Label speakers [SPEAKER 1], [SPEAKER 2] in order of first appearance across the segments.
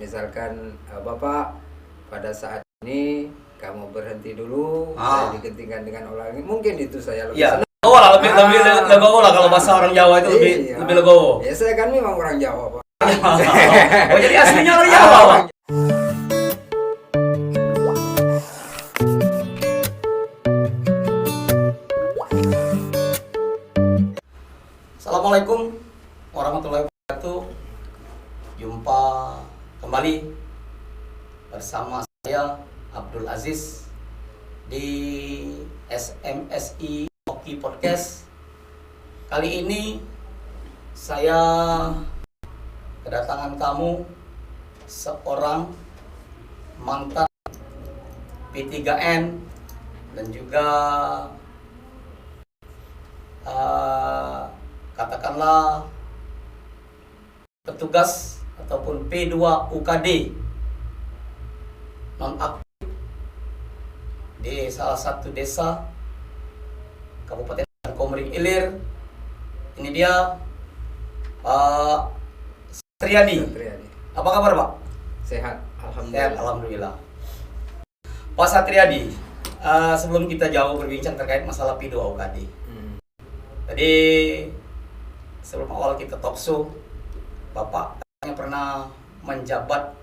[SPEAKER 1] misalkan Bapak pada saat ini kamu berhenti dulu, saya digantikan dengan orang ini, mungkin itu saya lebih senang.
[SPEAKER 2] Oh lah, lebih legowo lah kalau bahasa orang Jawa itu lebih legowo.
[SPEAKER 1] Ya saya kan memang orang Jawa, Pak.
[SPEAKER 2] Oh jadi aslinya orang Jawa, Pak. Assalamualaikum warahmatullahi wabarakatuh. Jumpa kembali bersama saya Abdul Aziz di SMSI Hoki Podcast. Kali ini saya kedatangan tamu seorang mantan P3N dan juga katakanlah petugas ataupun P2 UKD nonaktif di salah satu desa Kabupaten Komering Ilir. Ini dia Pak Satriadi. Apa kabar, Pak?
[SPEAKER 1] Sehat, alhamdulillah.
[SPEAKER 2] Sehat, alhamdulillah. Pak Satriadi, sebelum kita jauh berbincang terkait masalah P2 UKD. Tadi sebelum awal kita talk show, Bapak pernah menjabat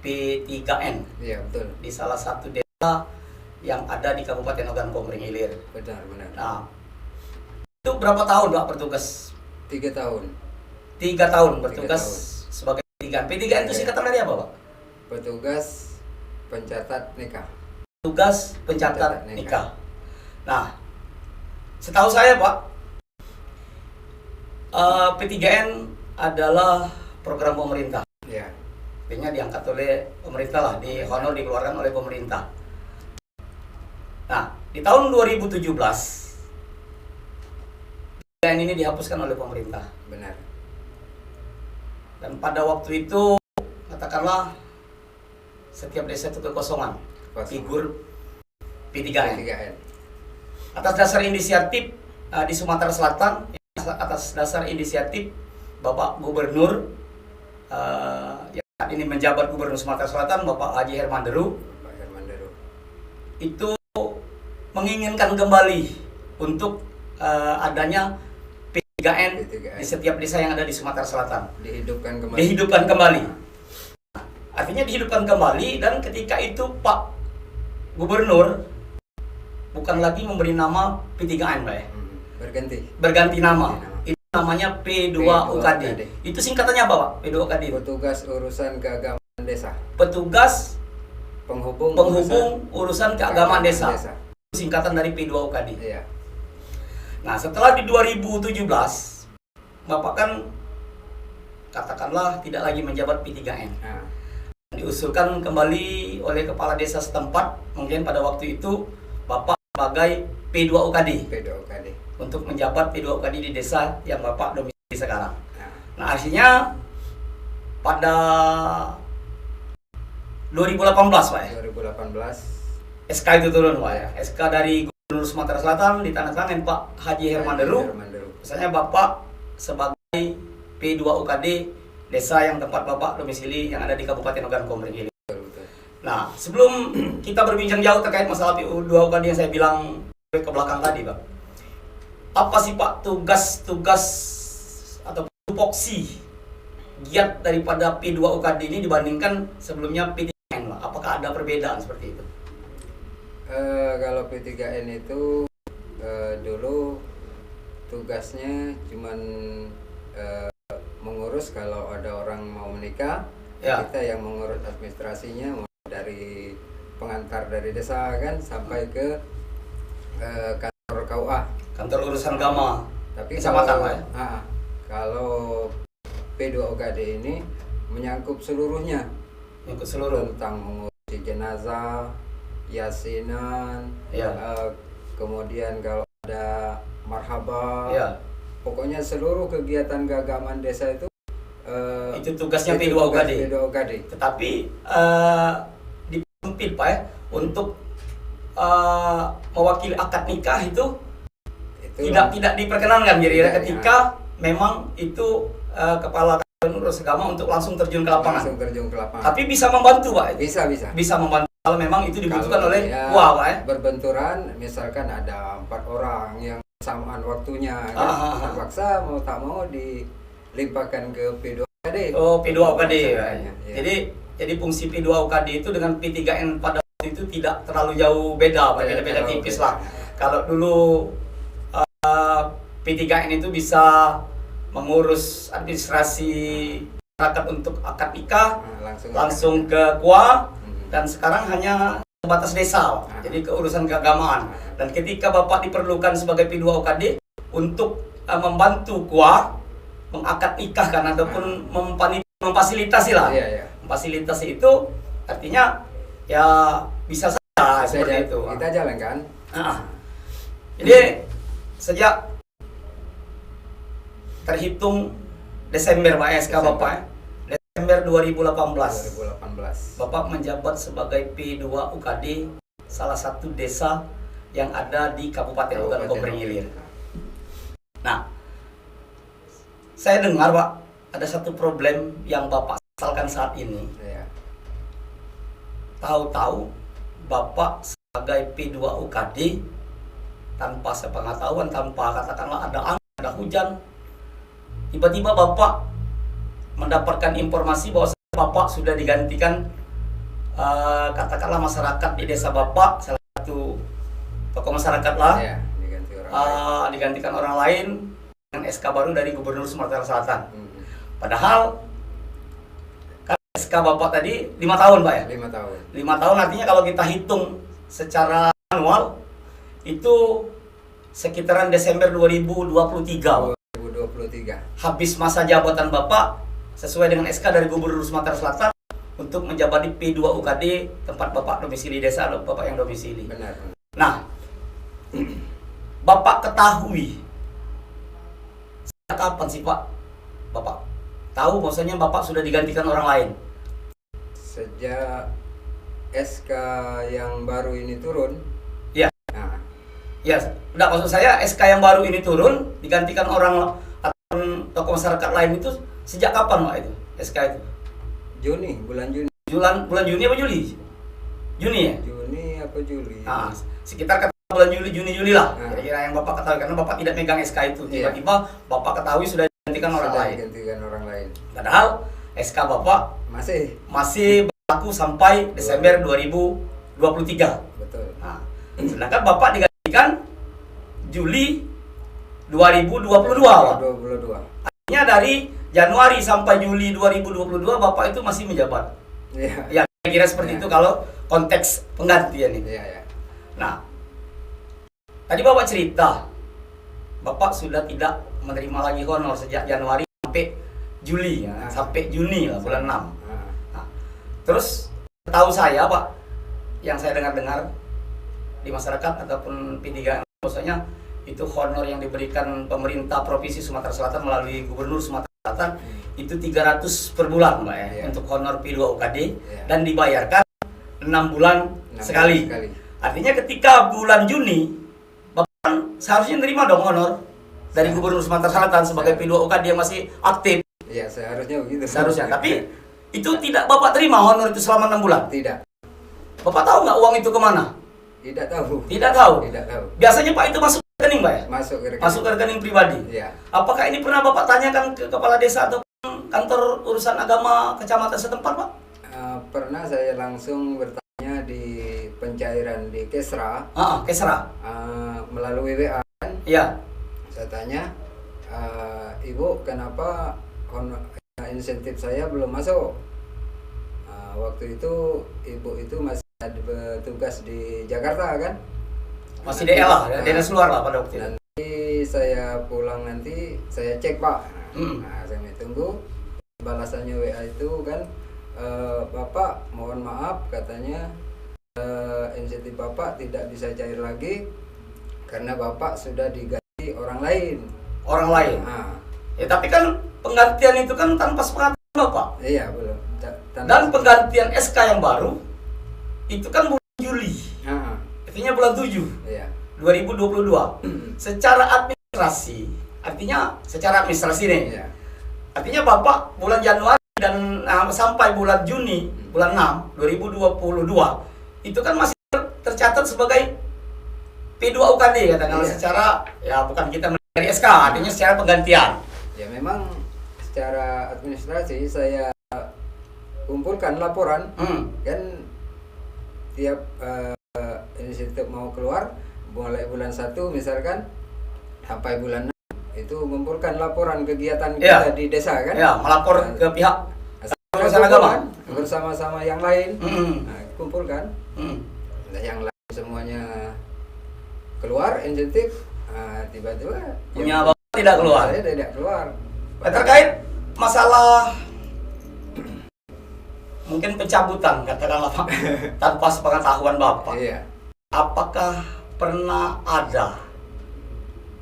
[SPEAKER 2] P3N.
[SPEAKER 1] Iya, betul.
[SPEAKER 2] Di salah satu desa yang ada di Kabupaten Ogan Komering Ilir.
[SPEAKER 1] Benar.
[SPEAKER 2] Nah, itu berapa tahun Pak bertugas?
[SPEAKER 1] 3 tahun.
[SPEAKER 2] 3 tahun bertugas sebagai P3N. P3N itu singkatan dari apa, Pak?
[SPEAKER 1] Petugas pencatat nikah.
[SPEAKER 2] Tugas pencatat nikah. Nah, setahu saya, Pak, P3N adalah program pemerintah.
[SPEAKER 1] Ya.
[SPEAKER 2] Artinya diangkat oleh pemerintah lah, honor dikeluarkan oleh pemerintah. Nah, di tahun 2017 P3N ini dihapuskan oleh pemerintah.
[SPEAKER 1] Benar.
[SPEAKER 2] Dan pada waktu itu katakanlah setiap desa itu kekosongan figur P3N. Atas dasar inisiatif di Sumatera Selatan, atas dasar inisiatif Bapak Gubernur yang saat ini menjabat Gubernur Sumatera Selatan, Bapak Haji Hermanderu, itu menginginkan kembali untuk adanya P3N di setiap desa yang ada di Sumatera Selatan. Dihidupkan kembali. Artinya dihidupkan kembali, dan ketika itu Pak Gubernur bukan lagi memberi nama P3N, Pak ya. Berganti nama. Itu namanya P2 UKD. Itu singkatannya apa, Pak? P2 UKD.
[SPEAKER 1] Petugas urusan keagamaan desa.
[SPEAKER 2] Petugas
[SPEAKER 1] penghubung
[SPEAKER 2] urusan keagamaan desa. Singkatan dari P2 UKD.
[SPEAKER 1] Iya.
[SPEAKER 2] Nah, setelah di 2017 Bapak kan katakanlah tidak lagi menjabat P3N. Diusulkan kembali oleh kepala desa setempat, mungkin pada waktu itu Bapak sebagai P2 UKD. Untuk menjabat P2 UKD di desa yang Bapak domisili sekarang. Nah, artinya pada 2018, Pak ya.
[SPEAKER 1] 2018
[SPEAKER 2] SK itu turun, Pak ya. SK dari Gubernur Sumatera Selatan ditandatangani Pak Haji Hermanderu. Misalnya Bapak sebagai P2 UKD desa yang tempat Bapak domisili yang ada di Kabupaten Ogan Komering Ilir. Nah, sebelum kita berbincang jauh terkait masalah P2 UKD yang saya bilang ke belakang tadi, Pak. Apa sih, Pak, tugas atau tupoksi giat daripada P2 UKD ini dibandingkan sebelumnya P3N, Pak? Apakah ada perbedaan seperti itu?
[SPEAKER 1] Kalau P3N itu dulu tugasnya cuman mengurus kalau ada orang mau menikah, kita yang mengurus administrasinya, dari pengantar dari desa kan sampai ke kantor KUA, kantor urusan agama. Tapi kalau P2 UKD ini menyangkut seluruhnya, tentang mengurusi jenazah, yasinan, kemudian kalau ada marhaba, pokoknya seluruh kegiatan keagamaan desa itu
[SPEAKER 2] tugasnya P2 UKD. Tetapi dipimpin, Pak ya, untuk mewakili akad nikah itu tidak diperkenankan. Jadi ketika memang itu kepala urus agama untuk langsung terjun ke lapangan.
[SPEAKER 1] Langsung terjun ke lapangan.
[SPEAKER 2] Tapi bisa membantu Pak?
[SPEAKER 1] Bisa
[SPEAKER 2] membantu kalau memang itu dibutuhkan oleh
[SPEAKER 1] Pak ya. Berbenturan, misalkan ada 4 orang yang samaan waktunya kan, terpaksa mau tak mau dilimpahkan ke P2OKD.
[SPEAKER 2] Oh, P2OKD.
[SPEAKER 1] Ya.
[SPEAKER 2] Jadi fungsi P2OKD itu dengan P3N pada waktu itu tidak terlalu jauh beda, beda tipis lah. Kalau dulu P3N itu bisa mengurus administrasi masyarakat untuk akad nikah, langsung ke KUA, dan sekarang hanya sebatas desa, jadi keurusan keagamaan. Dan ketika Bapak diperlukan sebagai P2OKD untuk membantu KUA mengakad nikahkan ataupun memfasilitasi lah. Memfasilitasi itu artinya ya bisa saja seperti itu.
[SPEAKER 1] Kita jalankan.
[SPEAKER 2] Jadi sejak terhitung Desember Pak SK Bapak, Desember 2018. Bapak menjabat sebagai P2OKD salah satu desa yang ada di Kabupaten Ogan Komering Ilir. Nah, saya dengar Pak, ada satu problem yang Bapak sesalkan saat ini. Tahu-tahu Bapak sebagai P2OKD tanpa sepengetahuan, tanpa katakanlah ada angin, ada hujan, tiba-tiba Bapak mendapatkan informasi bahwa Bapak sudah digantikan, katakanlah masyarakat di desa Bapak, salah satu tokoh masyarakat lah, digantikan orang lain dengan SK baru dari Gubernur Sumatera Selatan. Padahal kan SK Bapak tadi 5 tahun Pak ya?
[SPEAKER 1] 5 tahun.
[SPEAKER 2] 5 tahun artinya kalau kita hitung secara anual itu sekitaran Desember 2023. Habis masa jabatan Bapak sesuai dengan SK dari Gubernur Sumatera Selatan untuk menjabati P2OKD tempat Bapak domisili desa atau Bapak yang domisili.
[SPEAKER 1] Benar.
[SPEAKER 2] Nah, Bapak ketahui sejak kapan sih Pak Bapak tahu maksudnya Bapak sudah digantikan orang lain?
[SPEAKER 1] Sejak SK yang baru ini turun.
[SPEAKER 2] Ya.
[SPEAKER 1] Nah.
[SPEAKER 2] Ya, enggak, maksud saya SK yang baru ini turun digantikan orang ataupun tokoh masyarakat lain itu sejak kapan Pak itu SK itu?
[SPEAKER 1] Bulan Juni.
[SPEAKER 2] Bulan Juni apa Juli? Juni ya?
[SPEAKER 1] Juni apa Juli?
[SPEAKER 2] Nah, sekitar bulan Juni lah. Kira-kira yang Bapak ketahui karena Bapak tidak megang SK itu. Tiba-tiba Bapak ketahui sudah digantikan orang lain. Padahal SK Bapak masih berlaku sampai Desember 2023.
[SPEAKER 1] Betul.
[SPEAKER 2] Nah, sedangkan Bapak digantikan Juli 2022. Artinya dari Januari sampai Juli 2022 Bapak itu masih menjabat. Ya, kira seperti itu kalau konteks penggantian ini. Nah, tadi Bapak cerita Bapak sudah tidak menerima lagi honor sejak Januari sampai Juli ya, sampai Juni lah bulan 6. Nah, terus tahu saya Pak, yang saya dengar-dengar di masyarakat ataupun P3 maksudnya itu honor yang diberikan pemerintah Provinsi Sumatera Selatan melalui Gubernur Sumatera Selatan itu 300 per bulan Mbak ya, untuk honor P2OKD dan dibayarkan 6 bulan sekali. Artinya ketika bulan Juni Bapak seharusnya nerima dong honor dari Gubernur Sumatera Selatan sebagai P2OKD yang masih aktif.
[SPEAKER 1] Iya, seharusnya begitu.
[SPEAKER 2] Seharusnya, tapi itu tidak Bapak terima honor itu selama 6 bulan?
[SPEAKER 1] Tidak.
[SPEAKER 2] Bapak tahu nggak uang itu kemana?
[SPEAKER 1] Tidak tahu.
[SPEAKER 2] Tidak tahu?
[SPEAKER 1] Tidak tahu.
[SPEAKER 2] Biasanya Pak itu masuk ke rekening Pak ya? Masuk ke rekening pribadi?
[SPEAKER 1] Iya.
[SPEAKER 2] Apakah ini pernah Bapak tanyakan ke kepala desa atau kantor urusan agama kecamatan setempat Pak?
[SPEAKER 1] Pernah saya langsung bertanya di pencairan di Kesra.
[SPEAKER 2] Kesra.
[SPEAKER 1] Melalui WA kan?
[SPEAKER 2] Iya.
[SPEAKER 1] Saya tanya, Ibu kenapa insentif saya belum masuk? Waktu itu Ibu itu masih bertugas di Jakarta kan?
[SPEAKER 2] Masih DL lah, dinas luar lah pada waktu itu.
[SPEAKER 1] Nanti saya pulang nanti saya cek Pak. Nah, saya tunggu balasannya WA itu kan, Bapak mohon maaf katanya insentif Bapak tidak bisa cair lagi karena Bapak sudah diganti orang lain.
[SPEAKER 2] Orang lain? Ya tapi kan penggantian itu kan tanpa sepengetahuan Bapak.
[SPEAKER 1] Iya belum.
[SPEAKER 2] Dan penggantian SK yang baru itu kan bulan Juli. Artinya bulan 7. Iya. 2022. Secara administrasi, artinya secara administrasi nih. Iya. Artinya Bapak bulan Januari dan sampai bulan Juni, bulan 6, 2022, itu kan masih tercatat sebagai P2 UKD katakanlah secara, ya bukan kita dari SK, artinya secara penggantian.
[SPEAKER 1] Ya memang secara administrasi saya kumpulkan laporan, kan tiap inisiatif mau keluar mulai bulan 1 misalkan sampai bulan 6 itu mengumpulkan laporan kegiatan kita di desa kan?
[SPEAKER 2] Ya, melapor ke pihak
[SPEAKER 1] urusan agama bersama-sama yang lain, kumpulkan. Yang lain semuanya keluar insentif, tiba-tiba
[SPEAKER 2] punya Bapak tidak keluar.
[SPEAKER 1] Saya tidak keluar.
[SPEAKER 2] Terkait masalah mungkin pencabutan katakanlah Pak tanpa sepengetahuan Bapak.
[SPEAKER 1] Iya.
[SPEAKER 2] Apakah pernah ada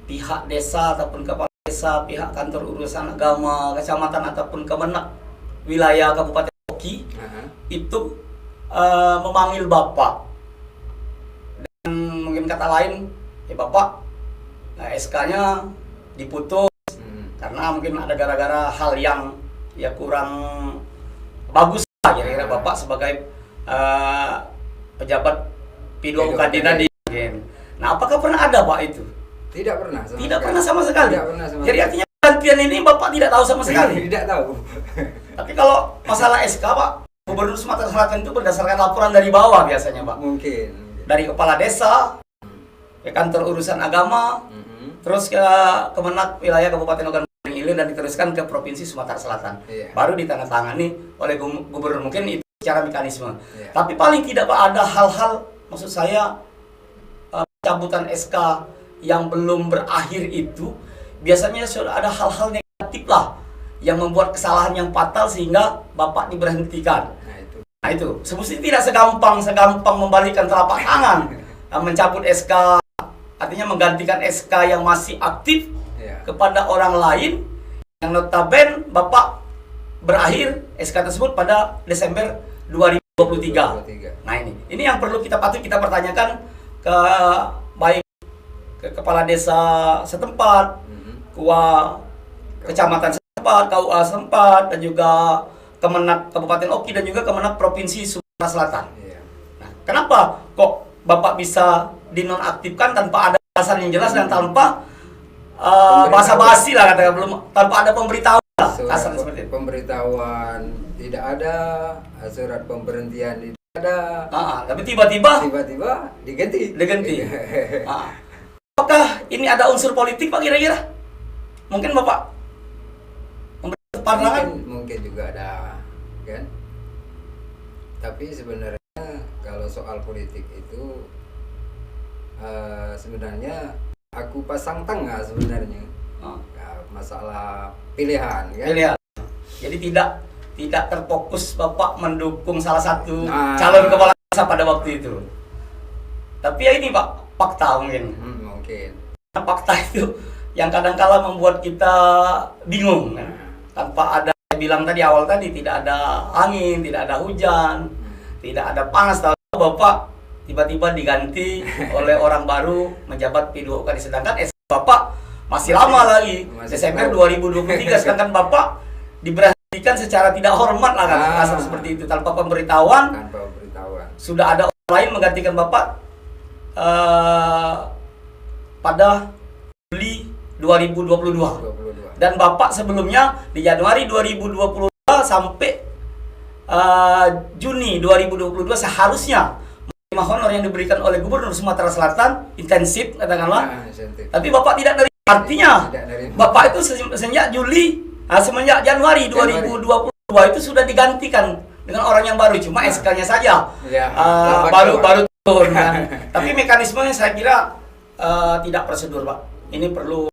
[SPEAKER 2] pihak desa ataupun kepala desa, pihak kantor urusan agama, kecamatan ataupun kemenak wilayah Kabupaten Oki itu memanggil Bapak dan mungkin kata lain, ya Bapak SK-nya diputus karena mungkin ada gara-gara hal yang ya kurang bagus lah kira-kira Bapak sebagai pejabat P2 UKD tadi. Nah, apakah pernah ada Pak itu?
[SPEAKER 1] Tidak pernah
[SPEAKER 2] sama sekali.
[SPEAKER 1] Tidak pernah sama
[SPEAKER 2] Jadi artinya gantian ini Bapak tidak tahu sama sekali.
[SPEAKER 1] Tidak tahu.
[SPEAKER 2] Tapi kalau masalah SK Pak, Gubernur Sumatera Selatan itu berdasarkan laporan dari bawah biasanya Pak.
[SPEAKER 1] Mungkin.
[SPEAKER 2] Dari kepala desa, ke kantor urusan agama, terus ke Kemenak wilayah Kabupaten Ogan Ilir dan diteruskan ke Provinsi Sumatera Selatan. Baru ditandatangani oleh Gubernur, mungkin itu secara mekanisme. Tapi paling tidak Pak ada hal-hal, maksud saya pencabutan SK yang belum berakhir itu biasanya sudah ada hal-hal negatif lah yang membuat kesalahan yang fatal sehingga Bapak diberhentikan. Nah itu semestinya tidak segampang membalikan telapak tangan mencabut SK, artinya menggantikan SK yang masih aktif kepada orang lain yang notabene Bapak berakhir SK tersebut pada Desember 2023. Nah ini yang perlu patut kita pertanyakan ke baik ke kepala desa setempat, kecamatan setempat, KUA setempat, dan juga Kemenak Kabupaten Oki dan juga Kemenak Provinsi Sumatera Selatan. Nah, kenapa kok Bapak bisa dinonaktifkan tanpa ada alasan yang jelas dan tanpa basa-basi lah katakan, belum tanpa ada pemberitahuan lah, kasar seperti itu.
[SPEAKER 1] Pemberitahuan tidak ada, surat pemberhentian tidak ada.
[SPEAKER 2] Tapi tiba-tiba
[SPEAKER 1] diganti.
[SPEAKER 2] Apakah ini ada unsur politik Pak kira-kira? Mungkin Bapak pandangan?
[SPEAKER 1] Mungkin juga ada, kan? Tapi sebenarnya kalau soal politik itu sebenarnya aku pasang tengah sebenarnya. Masalah pilihan, kan?
[SPEAKER 2] Pilihan. Jadi tidak terfokus Bapak mendukung salah satu calon kepala desa pada waktu itu. Tapi ya ini Pak, fakta mungkin. Fakta itu yang kadang-kala membuat kita bingung kan? Tanpa ada, saya bilang tadi awal tadi, tidak ada angin, tidak ada hujan, tidak ada panas, tahu Bapak tiba-tiba diganti oleh orang baru menjabat P2 UKD, sedangkan Bapak masih lama lagi, Desember 2023, sedangkan Bapak diberhentikan secara tidak hormat lah kan, kasar seperti itu, tanpa pemberitahuan. Sudah ada orang lain menggantikan Bapak pada Juli 2022. Dan Bapak sebelumnya di Januari 2022 sampai Juni 2022 seharusnya menerima honor yang diberikan oleh Gubernur Sumatera Selatan intensif katakanlah. Tapi Bapak tidak dari, artinya Bapak itu semenjak Januari 2022 itu sudah digantikan dengan orang yang baru, cuma SK-nya saja baru turun kan. Tapi mekanismenya saya kira tidak prosedur Pak. Ini perlu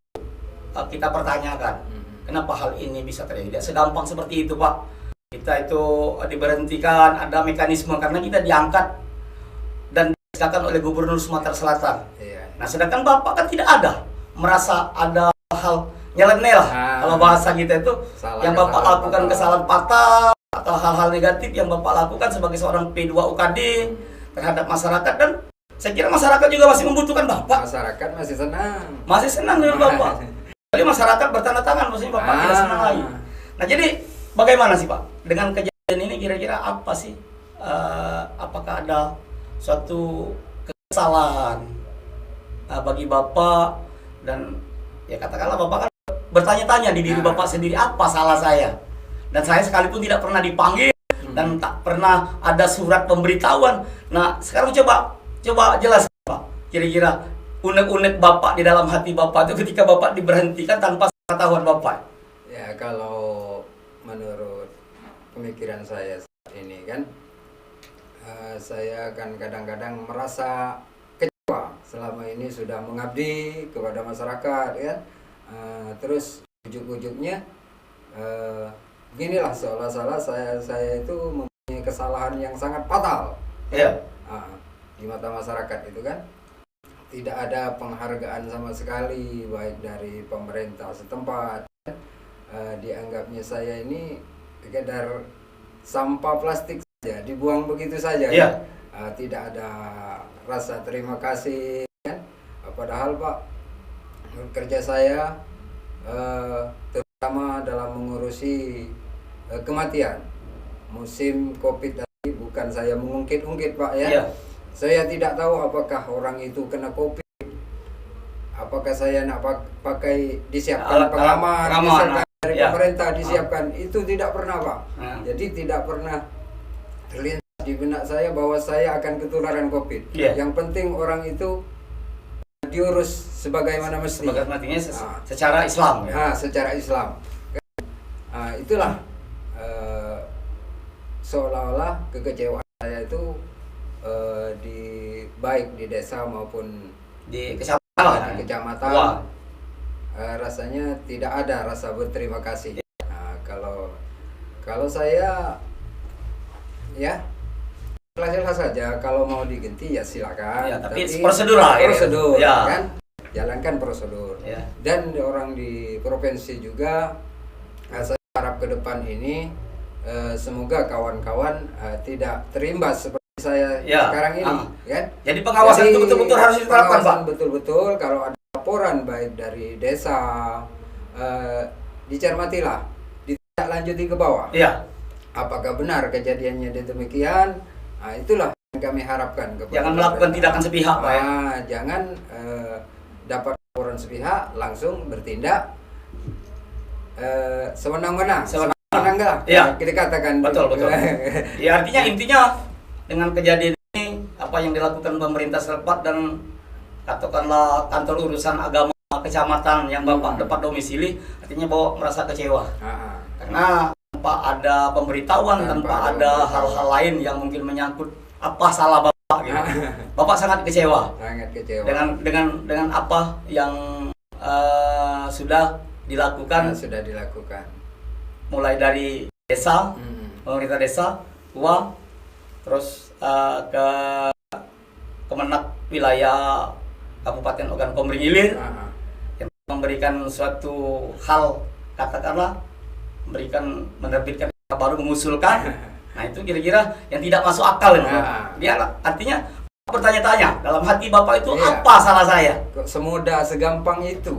[SPEAKER 2] kita pertanyakan. Kenapa hal ini bisa terjadi? Tidak segampang seperti itu Pak. Kita itu diberhentikan, ada mekanisme karena kita diangkat dan diangkat oleh Gubernur Sumatera Selatan. Nah sedangkan Bapak kan tidak ada merasa ada hal nyeleneh lah. Kalau bahasa kita itu yang Bapak lakukan kesalahan fatal atau hal-hal negatif yang Bapak lakukan sebagai seorang P2 UKD terhadap masyarakat, dan saya kira masyarakat juga masih membutuhkan Bapak.
[SPEAKER 1] Masyarakat masih senang.
[SPEAKER 2] Masih senang dengan Bapak. Jadi masyarakat bertanda tangan, maksudnya Bapak tidak senang lagi. Nah Nah, jadi bagaimana sih Pak dengan kejadian ini, kira-kira apa sih? Apakah ada suatu kesalahan bagi Bapak, dan ya katakanlah Bapak kan bertanya-tanya di diri Bapak sendiri, apa salah saya? Dan saya sekalipun tidak pernah dipanggil dan tak pernah ada surat pemberitahuan. Nah, sekarang coba jelas Pak, kira-kira unek-unek Bapak di dalam hati Bapak itu ketika Bapak diberhentikan tanpa pengetahuan Bapak.
[SPEAKER 1] Ya, kalau menurut pemikiran saya saat ini kan, saya kan kadang-kadang merasa kecewa selama ini sudah mengabdi kepada masyarakat kan. Terus ujuk-ujuknya beginilah, seolah-olah saya itu mempunyai kesalahan yang sangat fatal.
[SPEAKER 2] Iya.
[SPEAKER 1] Di mata masyarakat itu kan tidak ada penghargaan sama sekali baik dari pemerintah setempat. Dianggapnya saya ini sekedar sampah plastik saja, dibuang begitu saja.
[SPEAKER 2] Iya.
[SPEAKER 1] Tidak ada rasa terima kasih kan. Padahal Pak, kerja saya terutama dalam mengurusi kematian musim Covid tadi, bukan saya mengungkit-ungkit Pak ya.
[SPEAKER 2] Iya.
[SPEAKER 1] Saya tidak tahu apakah orang itu kena Covid, apakah saya nak pakai disiapkan pengaman dari pemerintah disiapkan, itu tidak pernah Pak. Jadi tidak pernah terlintas di benak saya bahwa saya akan ketularan Covid. Yang penting orang itu diurus sebagaimana mesti.
[SPEAKER 2] Sebagaimana secara Islam. Ya?
[SPEAKER 1] Secara Islam. Itulah seolah-olah kekecewaan saya itu baik di desa maupun
[SPEAKER 2] di kecamatan.
[SPEAKER 1] Rasanya tidak ada rasa berterima kasih. Kalau saya ya ikhlas saja, kalau mau diganti ya silakan.
[SPEAKER 2] Ya, tapi prosedur lah.
[SPEAKER 1] Prosedur
[SPEAKER 2] ya.
[SPEAKER 1] Kan, jalankan prosedur.
[SPEAKER 2] Ya.
[SPEAKER 1] Dan orang di provinsi juga, saya harap ke depan ini semoga kawan-kawan tidak terimbas seperti saya sekarang ini, kan?
[SPEAKER 2] Jadi pengawasan itu betul-betul harus diterapkan, Pak.
[SPEAKER 1] Betul-betul, kalau ada laporan baik dari desa, dicermatilah, ditindaklanjuti ke bawah.
[SPEAKER 2] Iya.
[SPEAKER 1] Apakah benar kejadiannya demikian? Itulah yang kami harapkan.
[SPEAKER 2] Jangan melakukan tindakan sepihak, Pak.
[SPEAKER 1] Jangan dapat laporan sepihak langsung bertindak sewenang-wenang. Sewenang-wenang
[SPEAKER 2] ya.
[SPEAKER 1] Kita katakan.
[SPEAKER 2] Betul. Ya, artinya intinya dengan kejadian ini, apa yang dilakukan pemerintah setempat dan katakanlah kantor urusan agama kecamatan yang Bapak dapat domisili, artinya Bapak merasa kecewa. Karena tanpa ada pemberitahuan, tanpa ada hal-hal lain yang mungkin menyangkut apa salah Bapak gitu. Bapak sangat kecewa.
[SPEAKER 1] Sangat kecewa.
[SPEAKER 2] Dengan apa yang sudah dilakukan. Mulai dari desa, pemerintah desa, terus ke Kemenak wilayah Kabupaten Ogan Komering Ilir, yang memberikan suatu hal, katakanlah menerbitkan baru mengusulkan. Nah, itu kira-kira yang tidak masuk akal. Dia artinya bertanya-tanya dalam hati Bapak itu, apa salah saya?
[SPEAKER 1] Kok semudah segampang itu?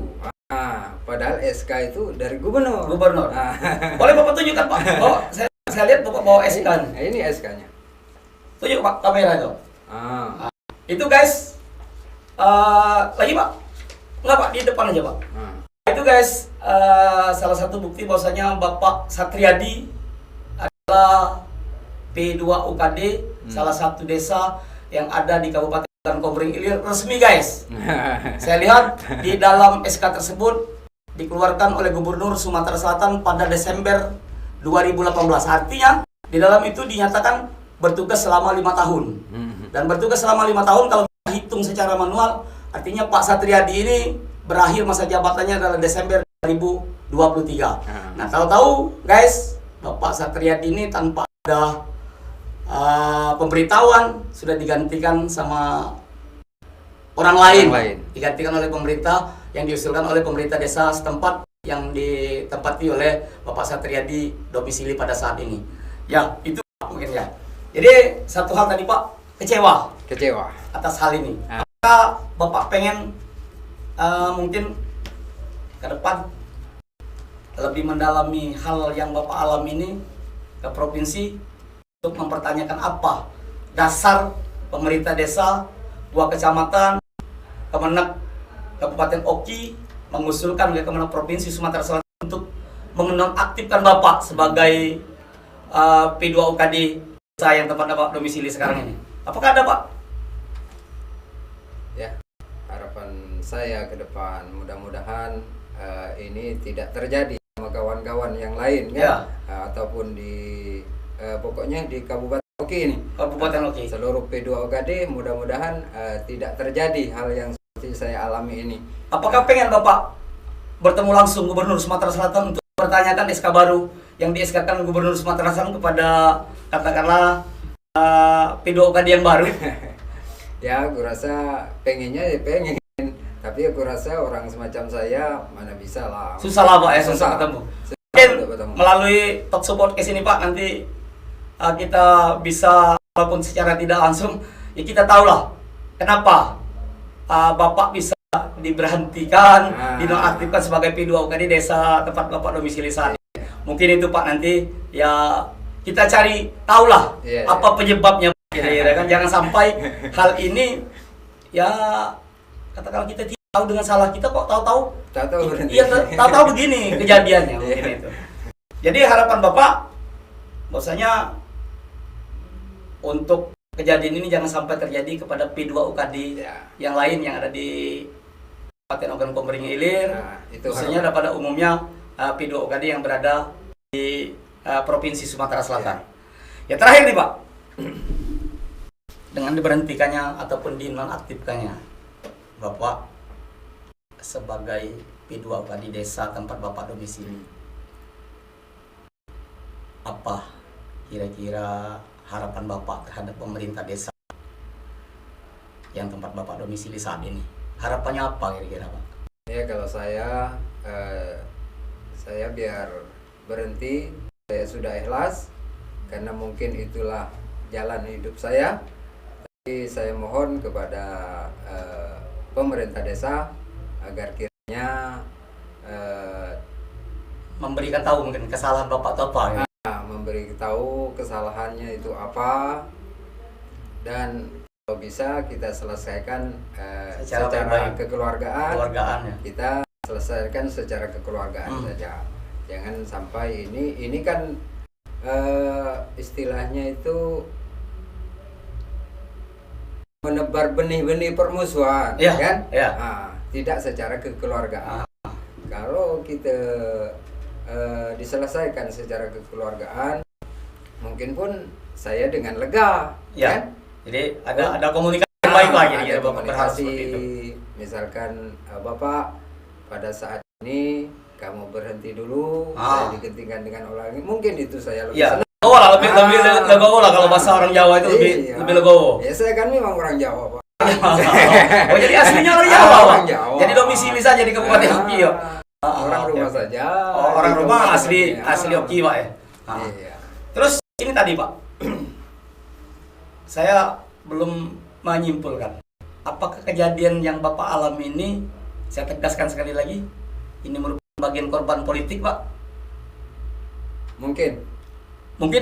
[SPEAKER 1] Padahal SK itu dari gubernur.
[SPEAKER 2] Boleh Bapak tunjukkan, Pak? Saya lihat Bapak bawa SK.
[SPEAKER 1] Ini SK-nya.
[SPEAKER 2] Tunjuk Pak, kamera itu. Itu guys, lagi Pak? Enggak Pak, di depan aja Pak. Itu guys, salah satu bukti bahwasanya Bapak Satriadi adalah P2 UKD, salah satu desa yang ada di Kabupaten Komering Ilir, resmi guys. Saya lihat di dalam SK tersebut dikeluarkan oleh Gubernur Sumatera Selatan pada Desember 2018. Artinya di dalam itu dinyatakan bertugas selama 5 tahun. Dan bertugas selama 5 tahun kalau kita hitung secara manual, artinya Pak Satriadi ini berakhir masa jabatannya adalah Desember 2023. Nah, tahu-tahu guys, Bapak Satriadi ini tanpa ada pemberitahuan sudah digantikan sama orang lain. Digantikan oleh pemerintah yang diusulkan oleh pemerintah desa setempat yang ditempati oleh Bapak Satriadi domisili pada saat ini. Ya, itu mungkin ya. Jadi satu hal tadi Pak, kecewa atas hal ini. Apakah Bapak pengen mungkin ke depan lebih mendalami hal yang Bapak alami ini ke provinsi untuk mempertanyakan apa dasar pemerintah desa 2 kecamatan Kemenak Kabupaten Oki mengusulkan ke Kemenak Provinsi Sumatera Selatan untuk menonaktifkan Bapak sebagai P2 UKD desa yang tempat Bapak domisili sekarang ini. Apakah ada, Pak?
[SPEAKER 1] Ya, harapan saya ke depan mudah-mudahan ini tidak terjadi sama kawan-kawan yang lain kan, ataupun di pokoknya di Kabupaten Oki ini.
[SPEAKER 2] Kabupaten Oki.
[SPEAKER 1] Seluruh P2 UKD mudah-mudahan tidak terjadi hal yang seperti saya alami ini.
[SPEAKER 2] Apakah pengen Bapak bertemu langsung Gubernur Sumatera Selatan untuk bertanyakan SK baru yang di-SK-kan Gubernur Sumatera Selatan kepada katakanlah P2 UKD yang baru?
[SPEAKER 1] Ya, aku rasa pengennya ya pengen. Tapi aku rasa orang semacam saya mana bisa lah.
[SPEAKER 2] Susah lah Pak ya, susah ketemu. Mungkin melalui talk support ke sini Pak, nanti kita bisa walaupun secara tidak langsung ya kita tahulah kenapa Bapak bisa diberhentikan, dinonaktifkan sebagai P2 UKD desa tempat Bapak domisili saat ini. Mungkin itu Pak, nanti ya kita cari tahulah apa penyebabnya kira-kira kan, jangan sampai hal ini ya katakanlah kita tidak tahu dengan salah kita kok tahu-tahu begini kejadiannya mungkin itu. Jadi harapan Bapak bahwasanya untuk kejadian ini jangan sampai terjadi kepada P2 UKD yang lain yang ada di Kabupaten Ogan Komering Ilir, khususnya pada umumnya P2 UKD yang berada di Provinsi Sumatera Selatan. Ya terakhir nih Pak, dengan diberhentikannya ataupun dinonaktifkannya Bapak sebagai P2 UKD desa tempat Bapak domisili, apa kira-kira harapan Bapak terhadap pemerintah desa yang tempat Bapak domisili saat ini? Harapannya apa kira-kira Pak?
[SPEAKER 1] Ya kalau saya biar berhenti, saya sudah ikhlas karena mungkin itulah jalan hidup saya. Tapi saya mohon kepada pemerintah desa agar kiranya
[SPEAKER 2] memberikan tahu mungkin kesalahan Bapak atau apa ya?
[SPEAKER 1] Memberitahu kesalahannya itu apa, dan kalau bisa kita selesaikan secara kekeluargaan ya. Kita selesaikan secara kekeluargaan saja. Jangan sampai ini kan istilahnya itu menebar benih-benih permusuhan, kan? Tidak secara kekeluargaan. Kalau kita diselesaikan secara kekeluargaan, mungkin pun saya dengan lega, kan?
[SPEAKER 2] Jadi ada komunikasi yang baik lagi,
[SPEAKER 1] ada komunikasi. Misalkan Bapak pada saat ini kamu berhenti dulu, saya digantikan dengan orang ini, mungkin itu saya lebih senang.
[SPEAKER 2] Lebih legowo lah kalau bahasa orang Jawa itu lebih legowo.
[SPEAKER 1] Ya saya kan memang orang Jawa Pak.
[SPEAKER 2] Oh jadi aslinya orang Jawa Pak. Jadi domisili saja di Kabupaten Oki ya.
[SPEAKER 1] Orang rumah saja.
[SPEAKER 2] Orang rumah asli Oki Pak ya. Terus ini tadi Pak, saya belum menyimpulkan apakah kejadian yang Bapak alami ini, saya tegaskan sekali lagi, ini merupakan bagian korban politik Pak? Mungkin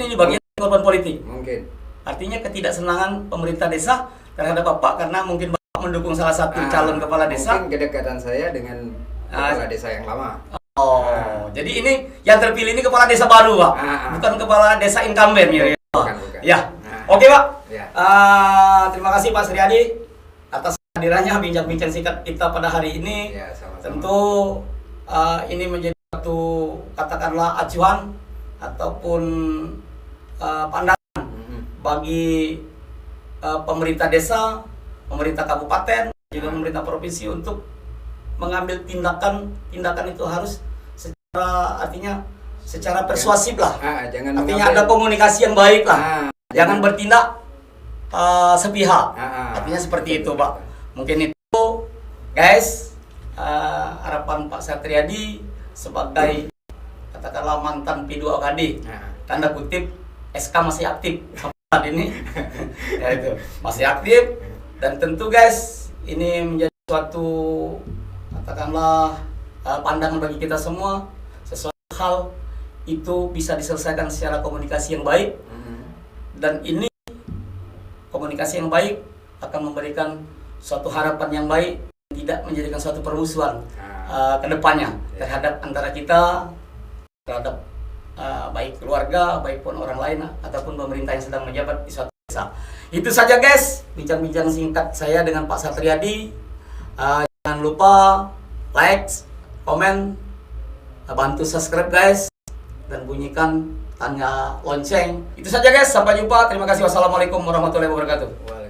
[SPEAKER 2] ini bagian korban politik.
[SPEAKER 1] Mungkin.
[SPEAKER 2] Artinya ketidaksenangan pemerintah desa terhadap Bapak karena mungkin Bapak mendukung salah satu calon kepala desa.
[SPEAKER 1] Mungkin kedekatan saya dengan kepala desa yang lama.
[SPEAKER 2] Jadi ini yang terpilih ini kepala desa baru Pak, bukan kepala desa incumbent ya.
[SPEAKER 1] Bukan.
[SPEAKER 2] Ya. Oke Pak. Terima kasih Pak Suryadi atas kehadirannya, bincang-bincang singkat kita pada hari ini.
[SPEAKER 1] Sama-sama.
[SPEAKER 2] Tentu ini menjadi satu katakanlah acuan ataupun pandangan bagi pemerintah desa, pemerintah kabupaten, juga pemerintah provinsi untuk mengambil tindakan itu harus secara persuasif lah. Artinya ada komunikasi yang baik lah. Jangan bertindak sepihak. Artinya seperti itu Pak. Mungkin itu guys, harapan Pak Satriadi sebagai katakanlah mantan P2 UKD, tanda kutip SK masih aktif sampai saat ini. Ya itu masih aktif, dan tentu guys ini menjadi suatu katakanlah pandangan bagi kita semua sesuai hal itu bisa diselesaikan secara komunikasi yang baik. Dan ini komunikasi yang baik akan memberikan suatu harapan yang baik, tidak menjadikan suatu permusuhan ke depannya terhadap antara kita, terhadap baik keluarga, baik pun orang lain ataupun pemerintah yang sedang menjabat di suatu desa. Itu saja guys, bincang-bincang singkat saya dengan Pak Satriadi. Jangan lupa like, komen, bantu subscribe guys, dan bunyikan tanda lonceng. Itu saja guys, sampai jumpa. Terima kasih. Wassalamualaikum warahmatullahi wabarakatuh.